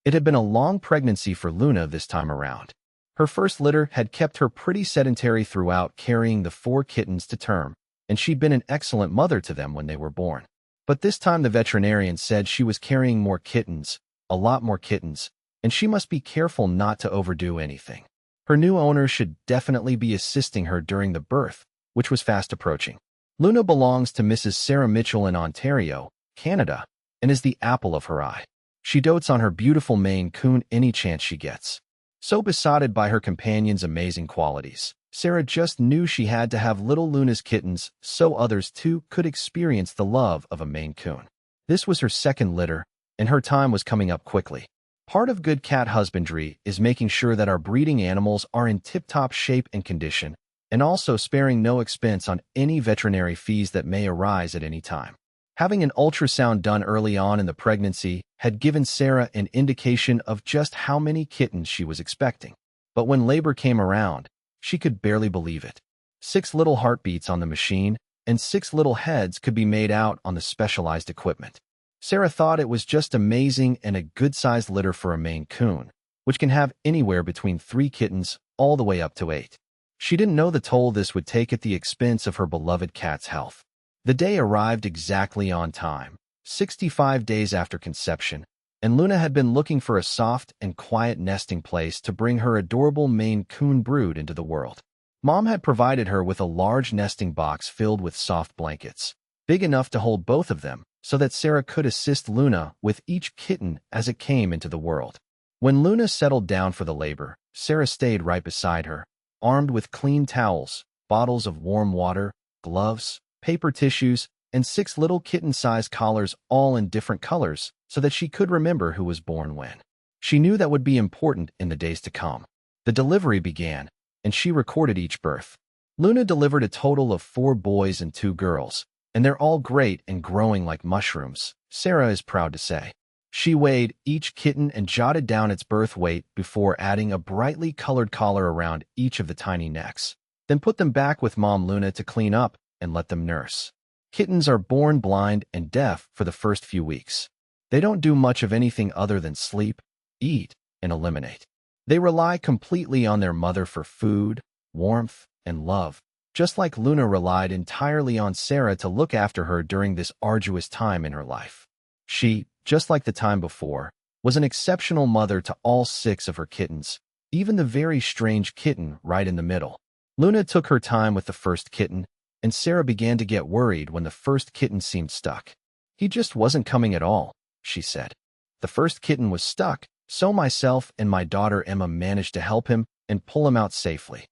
It had been a long pregnancy for Luna this time around. Her first litter had kept her pretty sedentary throughout, carrying the 4 kittens to term, and she'd been an excellent mother to them when they were born. But this time the veterinarian said she was carrying more kittens, a lot more kittens, and she must be careful not to overdo anything. Her new owner should definitely be assisting her during the birth, which was fast approaching. Luna belongs to Mrs. Sarah Mitchell in Ontario, Canada, and is the apple of her eye. She dotes on her beautiful Maine Coon any chance she gets. So besotted by her companion's amazing qualities, Sarah just knew she had to have little Luna's kittens so others too could experience the love of a Maine Coon. This was her second litter, and her time was coming up quickly. Part of good cat husbandry is making sure that our breeding animals are in tip-top shape and condition, and also sparing no expense on any veterinary fees that may arise at any time. Having an ultrasound done early on in the pregnancy had given Sarah an indication of just how many kittens she was expecting. But when labor came around, she could barely believe it. 6 little heartbeats on the machine, and 6 little heads could be made out on the specialized equipment. Sarah thought it was just amazing and a good-sized litter for a Maine Coon, which can have anywhere between 3 kittens all the way up to 8. She didn't know the toll this would take at the expense of her beloved cat's health. The day arrived exactly on time, 65 days after conception, and Luna had been looking for a soft and quiet nesting place to bring her adorable Maine Coon brood into the world. Mom had provided her with a large nesting box filled with soft blankets, big enough to hold both of them, so that Sarah could assist Luna with each kitten as it came into the world. When Luna settled down for the labor, Sarah stayed right beside her, armed with clean towels, bottles of warm water, gloves, paper tissues, and 6 little kitten-sized collars, all in different colors, so that she could remember who was born when. She knew that would be important in the days to come. The delivery began, and she recorded each birth. Luna delivered a total of 4 boys and 2 girls, and they're all great and growing like mushrooms, Sarah is proud to say. She weighed each kitten and jotted down its birth weight before adding a brightly colored collar around each of the tiny necks, then put them back with Mom Luna to clean up and let them nurse. Kittens are born blind and deaf for the first few weeks. They don't do much of anything other than sleep, eat, and eliminate. They rely completely on their mother for food, warmth, and love, just like Luna relied entirely on Sarah to look after her during this arduous time in her life. She, just like the time before, was an exceptional mother to all 6 of her kittens, even the very strange kitten right in the middle. Luna took her time with the first kitten, and Sarah began to get worried when the first kitten seemed stuck. He just wasn't coming at all, she said. The first kitten was stuck, so myself and my daughter Emma managed to help him and pull him out safely.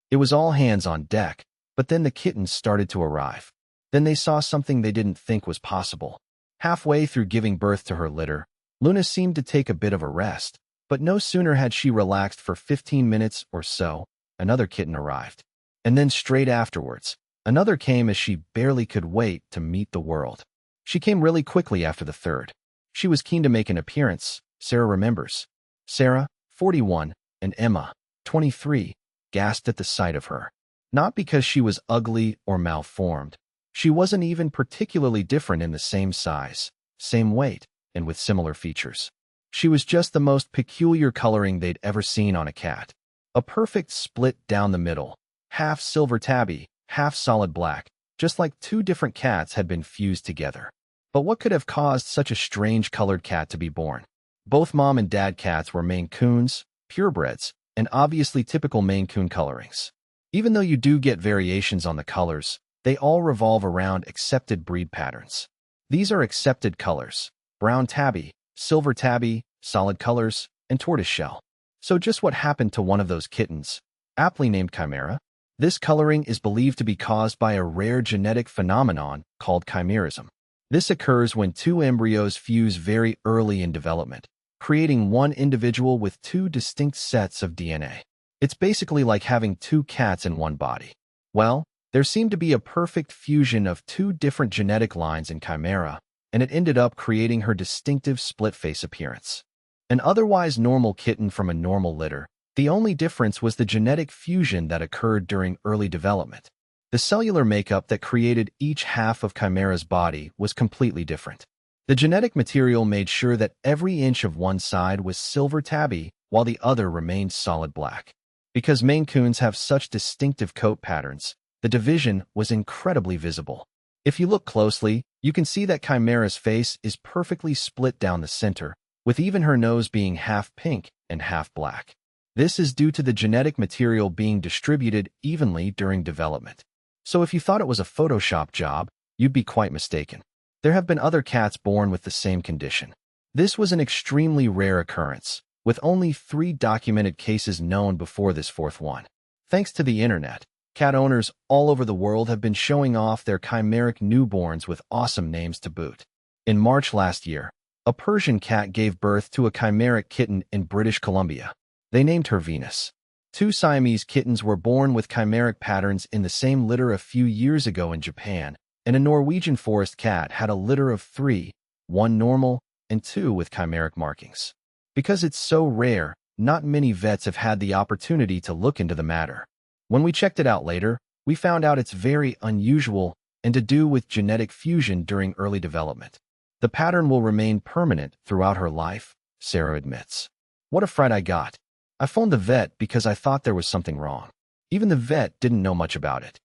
It was all hands on deck, but then the kittens started to arrive. Then they saw something they didn't think was possible. Halfway through giving birth to her litter, Luna seemed to take a bit of a rest, but no sooner had she relaxed for 15 minutes or so, another kitten arrived. And then straight afterwards, another came as she barely could wait to meet the world. She came really quickly after the third. She was keen to make an appearance, Sarah remembers. Sarah, 41, and Emma, 23, gasped at the sight of her. Not because she was ugly or malformed. She wasn't even particularly different in the same size, same weight, and with similar features. She was just the most peculiar coloring they'd ever seen on a cat. A perfect split down the middle, half silver tabby, half solid black, just like 2 different cats had been fused together. But what could have caused such a strange colored cat to be born? Both mom and dad cats were Maine Coons, purebreds, and obviously typical Maine Coon colorings. Even though you do get variations on the colors, they all revolve around accepted breed patterns. These are accepted colors: brown tabby, silver tabby, solid colors, and tortoiseshell. So just what happened to one of those kittens, aptly named Chimera? This coloring is believed to be caused by a rare genetic phenomenon called chimerism. This occurs when 2 embryos fuse very early in development, creating one individual with 2 distinct sets of DNA. It's basically like having 2 cats in one body. Well, there seemed to be a perfect fusion of 2 different genetic lines in Chimera, and it ended up creating her distinctive split-face appearance. An otherwise normal kitten from a normal litter, the only difference was the genetic fusion that occurred during early development. The cellular makeup that created each half of Chimera's body was completely different. The genetic material made sure that every inch of one side was silver tabby while the other remained solid black. Because Maine Coons have such distinctive coat patterns, the division was incredibly visible. If you look closely, you can see that Chimera's face is perfectly split down the center, with even her nose being half pink and half black. This is due to the genetic material being distributed evenly during development. So if you thought it was a Photoshop job, you'd be quite mistaken. There have been other cats born with the same condition. This was an extremely rare occurrence, with only 3 documented cases known before this 4th one. Thanks to the internet, cat owners all over the world have been showing off their chimeric newborns with awesome names to boot. In March last year, a Persian cat gave birth to a chimeric kitten in British Columbia. They named her Venus. 2 Siamese kittens were born with chimeric patterns in the same litter a few years ago in Japan, and a Norwegian forest cat had a litter of 3, 1 normal and 2 with chimeric markings. Because it's so rare, not many vets have had the opportunity to look into the matter. When we checked it out later, we found out it's very unusual and to do with genetic fusion during early development. The pattern will remain permanent throughout her life, Sarah admits. What a fright I got. I phoned the vet because I thought there was something wrong. Even the vet didn't know much about it.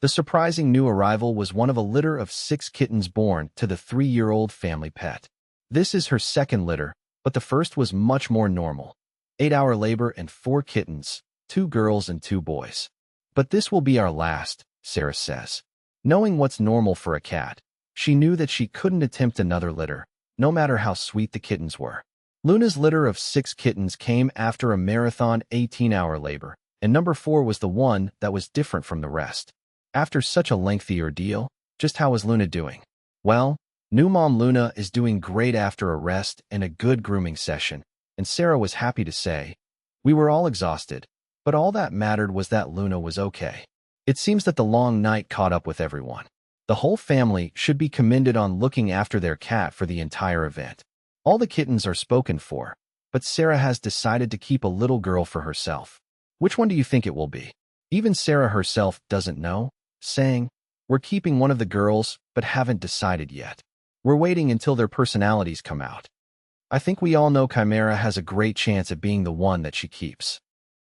The surprising new arrival was one of a litter of 6 kittens born to the 3-year-old family pet. This is her 2nd litter, but the first was much more normal. 8-hour labor and 4 kittens, 2 girls and 2 boys. But this will be our last, Sarah says. Knowing what's normal for a cat, she knew that she couldn't attempt another litter, no matter how sweet the kittens were. Luna's litter of 6 kittens came after a marathon 18-hour labor, and number 4 was the one that was different from the rest. After such a lengthy ordeal, just how is Luna doing? Well, new mom Luna is doing great after a rest and a good grooming session, and Sarah was happy to say, "We were all exhausted, but all that mattered was that Luna was okay." It seems that the long night caught up with everyone. The whole family should be commended on looking after their cat for the entire event. All the kittens are spoken for, but Sarah has decided to keep a little girl for herself. Which one do you think it will be? Even Sarah herself doesn't know, saying, "We're keeping one of the girls, but haven't decided yet. We're waiting until their personalities come out." I think we all know Chimera has a great chance at being the one that she keeps.